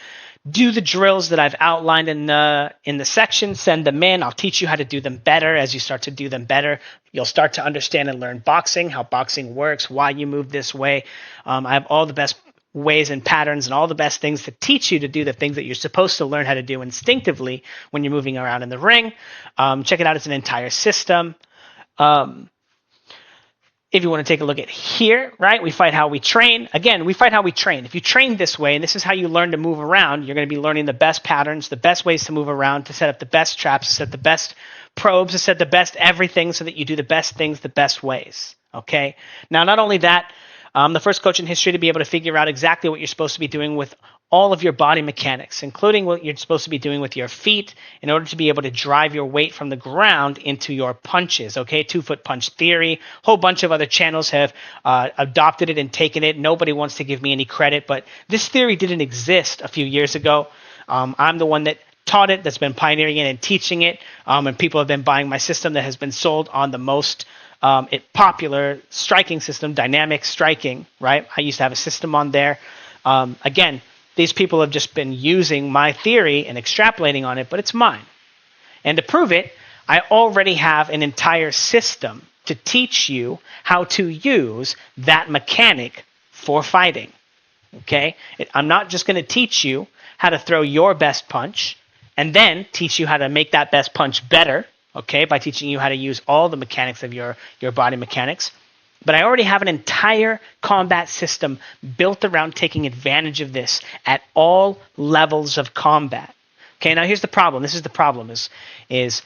Do the drills that I've outlined in the section. Send them in. I'll teach you how to do them better. As you start to do them better, you'll start to understand and learn boxing, how boxing works, why you move this way. I have all the best ways and patterns and all the best things to teach you to do the things that you're supposed to learn how to do instinctively when you're moving around in the ring. Check it out. It's an entire system. If you want to take a look at here, right, we fight how we train. Again, we fight how we train. If you train this way, and this is how you learn to move around, you're going to be learning the best patterns, the best ways to move around, to set up the best traps, to set the best probes, to set the best everything so that you do the best things the best ways, okay? Now, not only that, I'm the first coach in history to be able to figure out exactly what you're supposed to be doing with all of your body mechanics, including what you're supposed to be doing with your feet in order to be able to drive your weight from the ground into your punches, okay? 2-foot punch theory. A whole bunch of other channels have adopted it and taken it. Nobody wants to give me any credit, but this theory didn't exist a few years ago. I'm the one that taught it, that's been pioneering it and teaching it, and people have been buying my system that has been sold on the most popular striking system, dynamic striking, right? I used to have a system on there. Again, these people have just been using my theory and extrapolating on it, but it's mine. And to prove it, I already have an entire system to teach you how to use that mechanic for fighting. Okay? I'm not just going to teach you how to throw your best punch and then teach you how to make that best punch better, okay, by teaching you how to use all the mechanics of your body mechanics. But I already have an entire combat system built around taking advantage of this at all levels of combat. Okay, now here's the problem. This is the problem is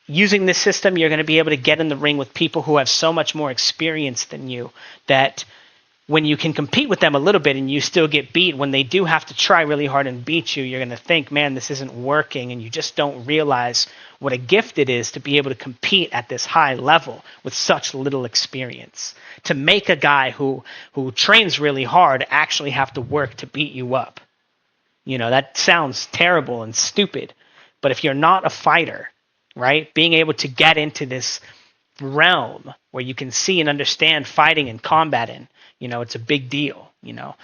using this system, you're going to be able to get in the ring with people who have so much more experience than you that when you can compete with them a little bit and you still get beat, when they do have to try really hard and beat you, you're going to think, man, this isn't working, and you just don't realize what a gift it is to be able to compete at this high level with such little experience. To make a guy who trains really hard actually have to work to beat you up. You know, that sounds terrible and stupid, but if you're not a fighter, right, being able to get into this realm where you can see and understand fighting and combat in, you know, it's a big deal, you know.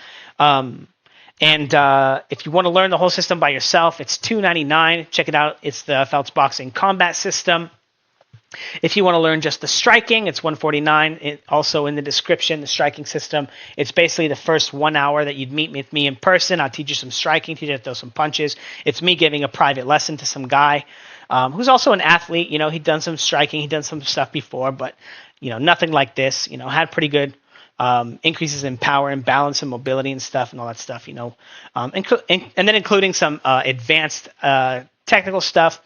If you want to learn the whole system by yourself, it's $2.99. Check it out. It's the Fouts Boxing Combat System. If you want to learn just the striking, it's $149. Also in the description, the striking system. It's basically the first 1 hour that you'd meet with me in person. I'll teach you some striking, teach you how to throw some punches. It's me giving a private lesson to some guy who's also an athlete. You know, he'd done some striking, he'd done some stuff before, but, you know, nothing like this. You know, had pretty good increases in power and balance and mobility and stuff and all that stuff, you know, and then including some advanced technical stuff.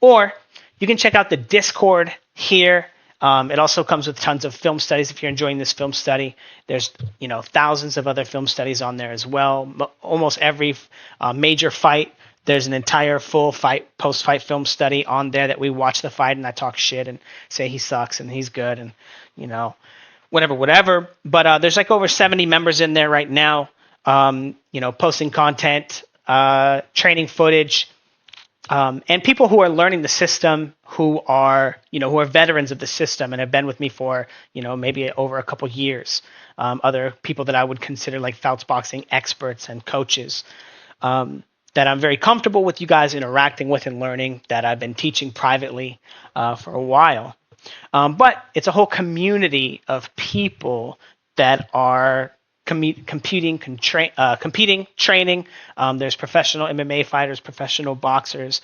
Or you can check out the Discord here. It also comes with tons of film studies. If you're enjoying this film study, there's, you know, thousands of other film studies on there as well. Almost every major fight, there's an entire full fight, post-fight film study on there that we watch the fight and I talk shit and say he sucks and he's good and, you know, whatever. But there's like over 70 members in there right now, you know, posting content, training footage, and people who are learning the system, who are veterans of the system and have been with me for, you know, maybe over a couple years. Other people that I would consider like Fouts boxing experts and coaches, that I'm very comfortable with you guys interacting with and learning, that I've been teaching privately for a while. But it's a whole community of people that are competing, training. There's professional MMA fighters, professional boxers,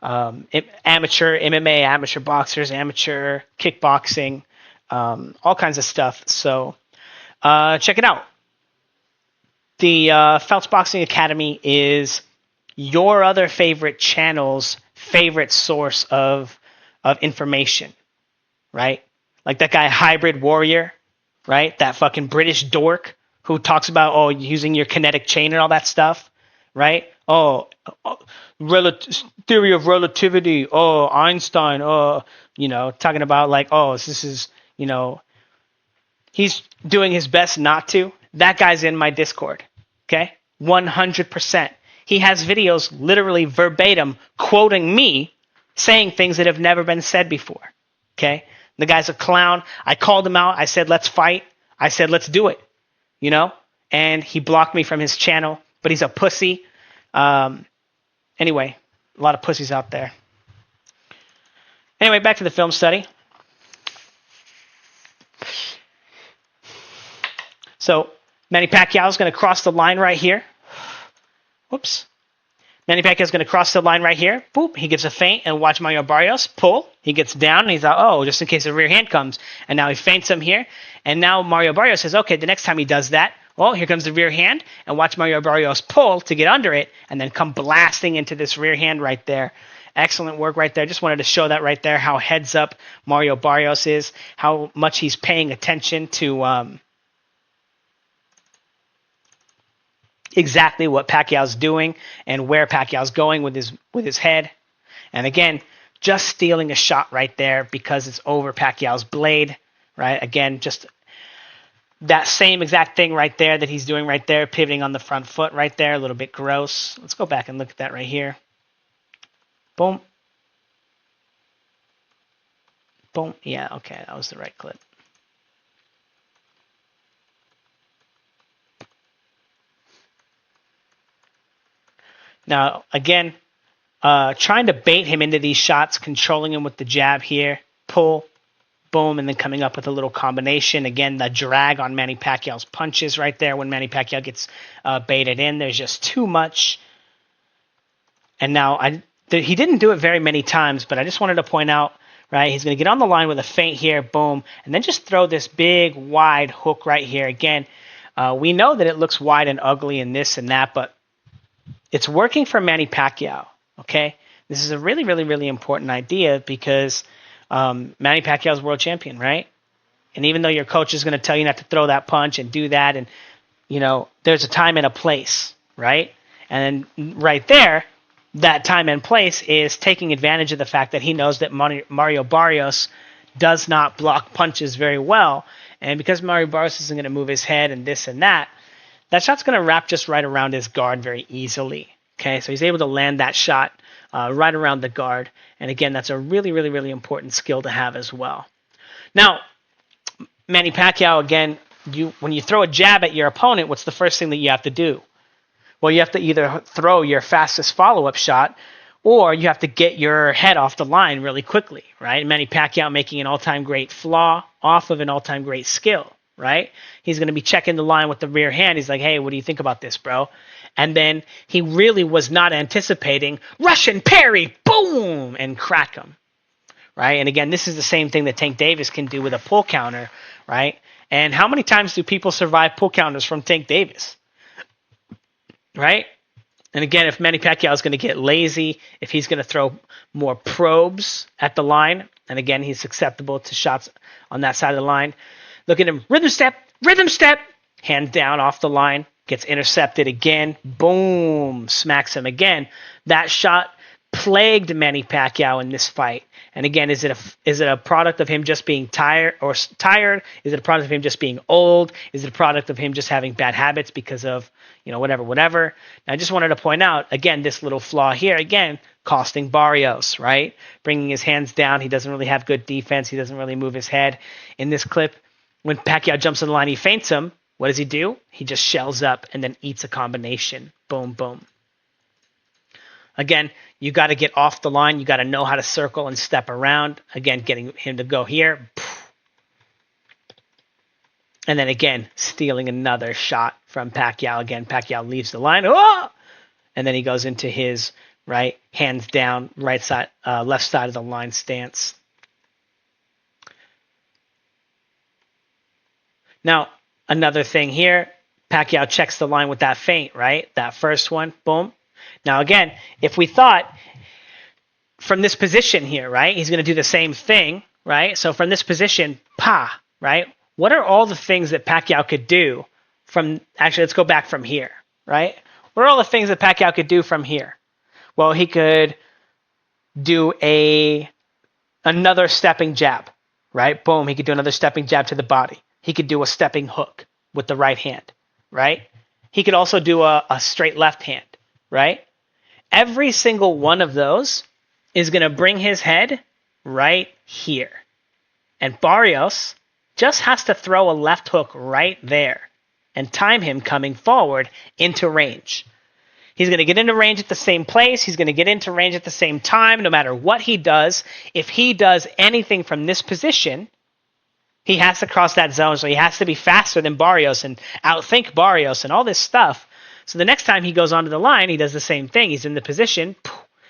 amateur MMA, amateur boxers, amateur kickboxing, all kinds of stuff. So check it out. The Fouts Boxing Academy is your other favorite channel's favorite source of information. Right? Like that guy, Hybrid Warrior, right? That fucking British dork who talks about, using your kinetic chain and all that stuff, right? Theory of relativity, Einstein, you know, talking about like, this is, you know, he's doing his best not to. That guy's in my Discord, okay? 100%. He has videos literally verbatim quoting me saying things that have never been said before, okay? The guy's a clown. I called him out. I said, let's fight. I said, let's do it, you know? And he blocked me from his channel, but he's a pussy. Anyway, a lot of pussies out there. Anyway, back to the film study. So Manny Pacquiao is going to cross the line right here. Whoops. Manny Pacquiao is going to cross the line right here. Boop. He gives a feint, and watch Mario Barrios pull. He gets down, and he's like, just in case a rear hand comes. And now he feints him here. And now Mario Barrios says, okay, the next time he does that, here comes the rear hand, and watch Mario Barrios pull to get under it, and then come blasting into this rear hand right there. Excellent work right there. Just wanted to show that right there, how heads up Mario Barrios is, how much he's paying attention to exactly what Pacquiao's doing and where Pacquiao's going with his head. And again, just stealing a shot right there because it's over Pacquiao's blade, right? Again, just that same exact thing right there that he's doing right there, pivoting on the front foot right there, a little bit gross. Let's go back and look at that right here. Boom. Boom. Yeah, okay, that was the right clip. Now, again, trying to bait him into these shots, controlling him with the jab here, pull, boom, and then coming up with a little combination. Again, the drag on Manny Pacquiao's punches right there when Manny Pacquiao gets baited in. There's just too much. And now he didn't do it very many times, but I just wanted to point out, right, he's going to get on the line with a feint here, boom, and then just throw this big, wide hook right here. Again, we know that it looks wide and ugly and this and that, but it's working for Manny Pacquiao, okay? This is a really, really, really important idea because Manny Pacquiao is world champion, right? And even though your coach is going to tell you not to throw that punch and do that, and, you know, there's a time and a place, right? And right there, that time and place is taking advantage of the fact that he knows that Mario Barrios does not block punches very well. And because Mario Barrios isn't going to move his head and this and that shot's going to wrap just right around his guard very easily. Okay, so he's able to land that shot right around the guard. And again, that's a really, really, really important skill to have as well. Now, Manny Pacquiao, again, when you throw a jab at your opponent, what's the first thing that you have to do? Well, you have to either throw your fastest follow-up shot or you have to get your head off the line really quickly, right? Manny Pacquiao making an all-time great flaw off of an all-time great skill, right? He's going to be checking the line with the rear hand. He's like, hey, what do you think about this, bro? And then he really was not anticipating Russian parry, boom, and crack him, right? And again, this is the same thing that Tank Davis can do with a pull counter, right? And how many times do people survive pull counters from Tank Davis, right? And again, if Manny Pacquiao is going to get lazy, if he's going to throw more probes at the line, and again, he's susceptible to shots on that side of the line. Look at him, rhythm step, hand down off the line, gets intercepted again, boom, smacks him again. That shot plagued Manny Pacquiao in this fight. And again, is it a product of him just being tired? Is it a product of him just being old? Is it a product of him just having bad habits because of, you know, whatever? Now, I just wanted to point out, again, this little flaw here, again, costing Barrios, right? Bringing his hands down. He doesn't really have good defense. He doesn't really move his head. In this clip, when Pacquiao jumps on the line, he feints him. What does he do? He just shells up and then eats a combination. Boom, boom. Again, you got to get off the line. You got to know how to circle and step around. Again, getting him to go here. And then again, stealing another shot from Pacquiao. Again, Pacquiao leaves the line. Oh! And then he goes into his right, hands down, right side, left side of the line stance. Now, another thing here, Pacquiao checks the line with that feint, right? That first one, boom. Now, again, if we thought from this position here, right, he's going to do the same thing, right? So from this position, pa, right? What are all the things that Pacquiao could do from, actually, let's go back from here, right? What are all the things that Pacquiao could do from here? Well, he could do another stepping jab, right? Boom, he could do another stepping jab to the body. He could do a stepping hook with the right hand, right? He could also do a straight left hand, right? Every single one of those is going to bring his head right here. And Barrios just has to throw a left hook right there and time him coming forward into range. He's going to get into range at the same place. He's going to get into range at the same time, no matter what he does. If he does anything from this position, he has to cross that zone, so he has to be faster than Barrios and outthink Barrios and all this stuff. So the next time he goes onto the line, he does the same thing. He's in the position,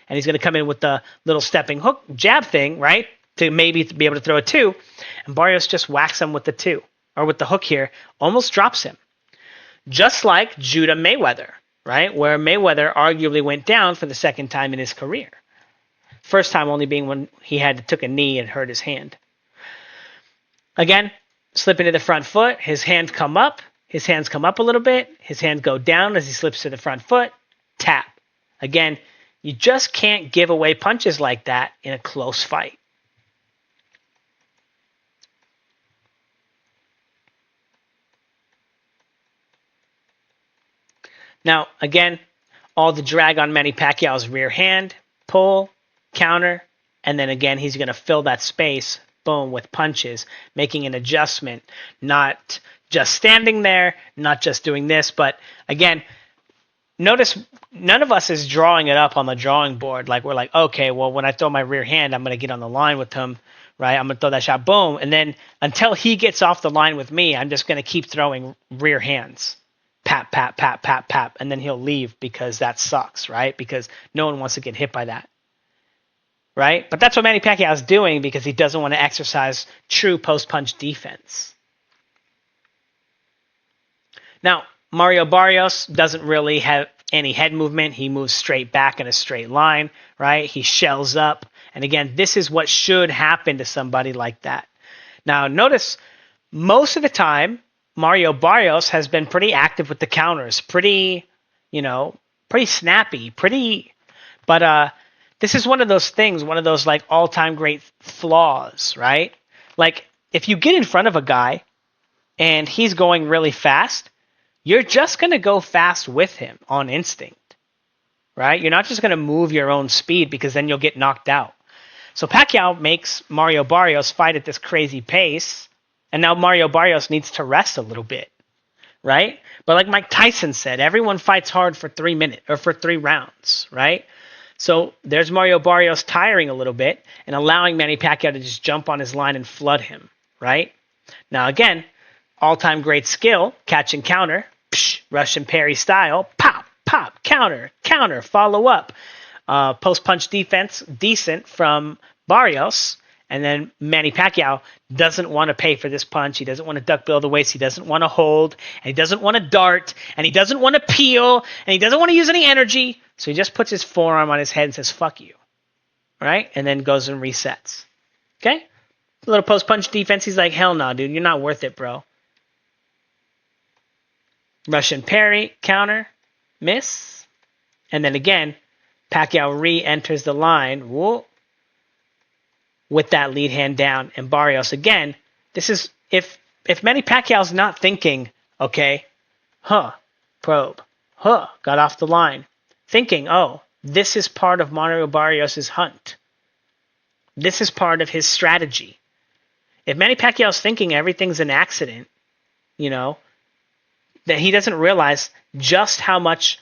and he's going to come in with the little stepping hook jab thing, right, to maybe be able to throw a two. And Barrios just whacks him with the two, or with the hook here, almost drops him. Just like Judah Mayweather, right, where Mayweather arguably went down for the second time in his career. First time only being when he took a knee and hurt his hand. Again, slip into the front foot, his hands come up a little bit, his hands go down as he slips to the front foot, tap. Again, you just can't give away punches like that in a close fight. Now, again, all the drag on Manny Pacquiao's rear hand, pull, counter, and then again, he's going to fill that space, boom, with punches, making an adjustment, not just standing there, not just doing this, but again, notice none of us is drawing it up on the drawing board. Like we're like, okay, well, when I throw my rear hand, I'm going to get on the line with him, right? I'm going to throw that shot, boom. And then until he gets off the line with me, I'm just going to keep throwing rear hands. Pap, pap, pap, pap, pap. And then he'll leave because that sucks, right? Because no one wants to get hit by that, right? But that's what Manny Pacquiao is doing because he doesn't want to exercise true post-punch defense. Now, Mario Barrios doesn't really have any head movement. He moves straight back in a straight line, right? He shells up. And again, this is what should happen to somebody like that. Now, notice most of the time, Mario Barrios has been pretty active with the counters, pretty snappy, but this is one of those things, one of those like all-time great flaws, right? Like if you get in front of a guy and he's going really fast, you're just going to go fast with him on instinct, right? You're not just going to move your own speed because then you'll get knocked out. So Pacquiao makes Mario Barrios fight at this crazy pace, and now Mario Barrios needs to rest a little bit, right? But like Mike Tyson said, everyone fights hard for 3 minutes or for 3 rounds, right? So there's Mario Barrios tiring a little bit and allowing Manny Pacquiao to just jump on his line and flood him, right? Now again, all-time great skill, catch and counter, Russian parry style, pop, pop, counter, counter, follow up. Post-punch defense, decent from Barrios. And then Manny Pacquiao doesn't want to pay for this punch. He doesn't want to duck below the waist. He doesn't want to hold. And he doesn't want to dart. And he doesn't want to peel. And he doesn't want to use any energy. So he just puts his forearm on his head and says, fuck you. Right? And then goes and resets. Okay? A little post-punch defense. He's like, hell no, dude. You're not worth it, bro. Russian parry, counter, miss. And then again, Pacquiao re-enters the line. Whoa. With that lead hand down, and Barrios again. This is if Manny Pacquiao's not thinking, okay, probe, got off the line, thinking, oh, this is part of Mario Barrios' hunt. This is part of his strategy. If Manny Pacquiao's thinking everything's an accident, that he doesn't realize just how much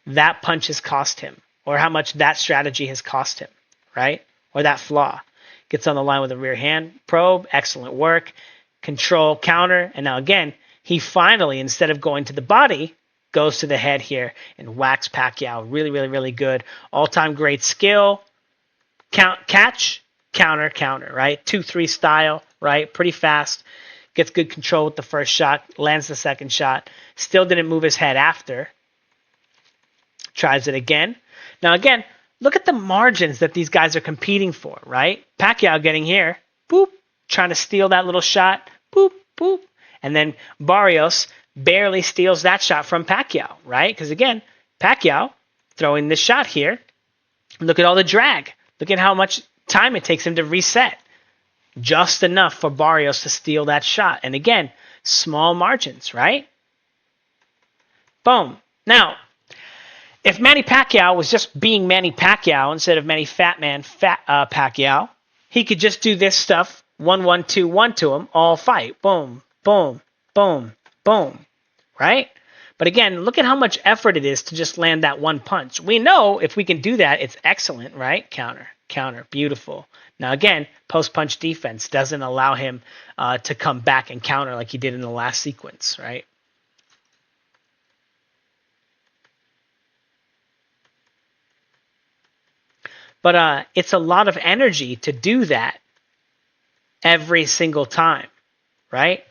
that punch has cost him, or how much that strategy has cost him, right? Or that flaw. Gets on the line with a rear hand, probe, excellent work, control, counter, and now again, he finally, instead of going to the body, goes to the head here and whacks Pacquiao. Really, really, really good. All-time great skill. Catch, counter, counter, right? 2-3 style, right? Pretty fast. Gets good control with the first shot, lands the second shot. Still didn't move his head after. Tries it again. Now again, look at the margins that these guys are competing for, right? Pacquiao getting here, boop, trying to steal that little shot, boop, boop. And then Barrios barely steals that shot from Pacquiao, right? Because again, Pacquiao throwing this shot here. Look at all the drag. Look at how much time it takes him to reset. Just enough for Barrios to steal that shot. And again, small margins, right? Boom. Now, if Manny Pacquiao was just being Manny Pacquiao instead of Manny Pacquiao, he could just do this stuff 1-1-2-1 to him all fight. Boom, boom, boom, boom, right? But again, look at how much effort it is to just land that one punch. We know if we can do that, it's excellent, right? Counter, counter, beautiful. Now again, post-punch defense doesn't allow him to come back and counter like he did in the last sequence, right? But it's a lot of energy to do that every single time, right?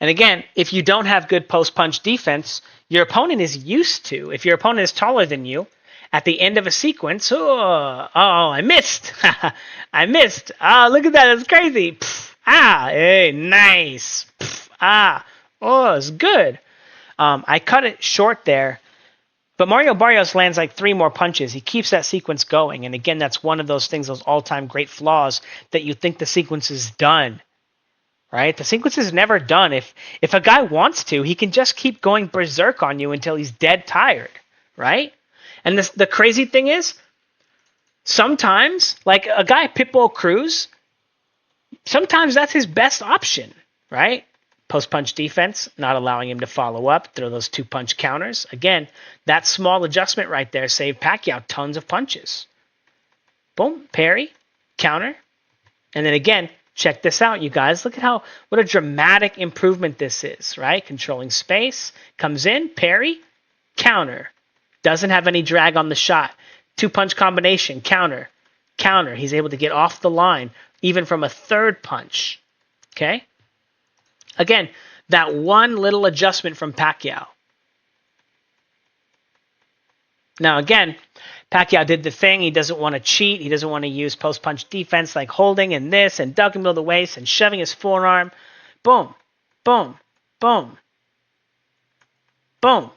And again, if you don't have good post-punch defense, your opponent is used to. If your opponent is taller than you, at the end of a sequence, I missed. I missed. Look at that. That's crazy. Pff, hey, nice. Pff, it's good. I cut it short there. But Mario Barrios lands like 3 more punches. He keeps that sequence going. And again, that's one of those things, those all-time great flaws that you think the sequence is done, right? The sequence is never done. If a guy wants to, he can just keep going berserk on you until he's dead tired, right? And the crazy thing is, sometimes, like a guy, Pitbull Cruz, Sometimes that's his best option, right? Post-punch defense, not allowing him to follow up, throw those 2-punch counters. Again, that small adjustment right there saved Pacquiao tons of punches. Boom, parry, counter. And then again, check this out, you guys. Look at what a dramatic improvement this is, right? Controlling space, comes in, parry, counter. Doesn't have any drag on the shot. 2-punch combination, counter, counter. He's able to get off the line, even from a third punch. Okay? Again, that one little adjustment from Pacquiao. Now, again, Pacquiao did the thing. He doesn't want to cheat. He doesn't want to use post-punch defense like holding and this and ducking below the waist and shoving his forearm. Boom, boom, boom, boom.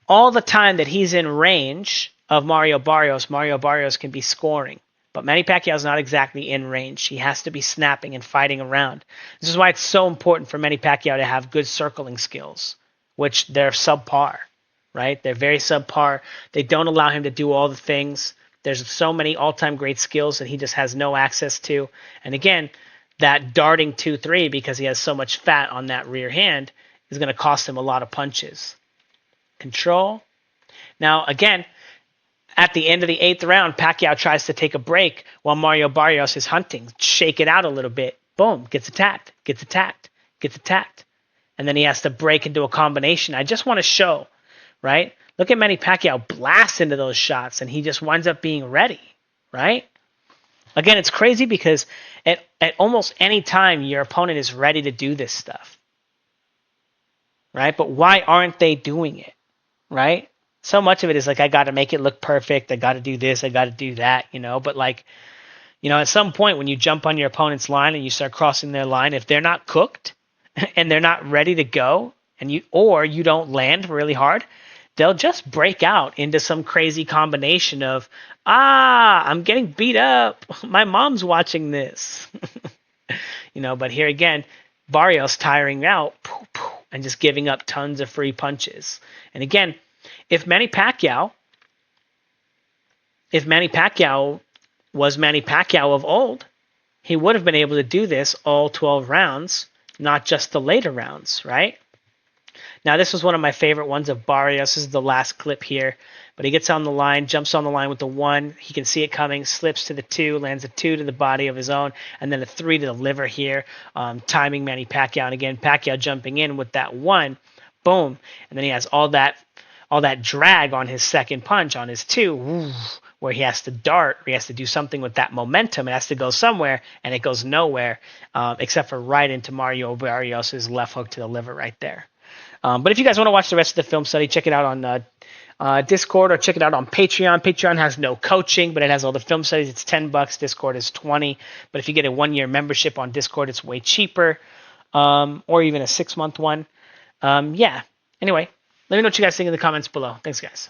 All the time that he's in range of Mario Barrios can be scoring. But Manny Pacquiao's not exactly in range. He has to be snapping and fighting around. This is why it's so important for Manny Pacquiao to have good circling skills, which they're subpar, right? They're very subpar. They don't allow him to do all the things. There's so many all-time great skills that he just has no access to. And again, that darting 2-3, because he has so much fat on that rear hand, is going to cost him a lot of punches. Control. Now, again, at the end of the 8th round, Pacquiao tries to take a break while Mario Barrios is hunting. Shake it out a little bit. Boom. Gets attacked. Gets attacked. Gets attacked. And then he has to break into a combination. I just want to show, right? Look at Manny Pacquiao blast into those shots, and he just winds up being ready, right? Again, it's crazy because at almost any time, your opponent is ready to do this stuff, right? But why aren't they doing it, right? So much of it is like, I got to make it look perfect. I got to do this. I got to do that, But at some point when you jump on your opponent's line and you start crossing their line, if they're not cooked and they're not ready to go, and you don't land really hard, they'll just break out into some crazy combination of, I'm getting beat up. My mom's watching this, But here again, Barrios tiring out and just giving up tons of free punches. And again, if Manny Pacquiao was Manny Pacquiao of old, he would have been able to do this all 12 rounds, not just the later rounds, right? Now, this was one of my favorite ones of Barrios. This is the last clip here. But he gets on the line, jumps on the line with the 1. He can see it coming, slips to the 2, lands a 2 to the body of his own, and then a 3 to the liver here, timing Manny Pacquiao. And again, Pacquiao jumping in with that 1. Boom. And then he has all that drag on his second punch, on his 2, where he has to dart, or he has to do something with that momentum. It has to go somewhere, and it goes nowhere, except for right into Mario Barrios' left hook to the liver right there. But if you guys want to watch the rest of the film study, check it out on Discord, or check it out on Patreon. Patreon has no coaching, but it has all the film studies. It's $10. Discord is $20. But if you get a 1-year membership on Discord, it's way cheaper, or even a 6-month one. Yeah. Anyway, let me know what you guys think in the comments below. Thanks, guys.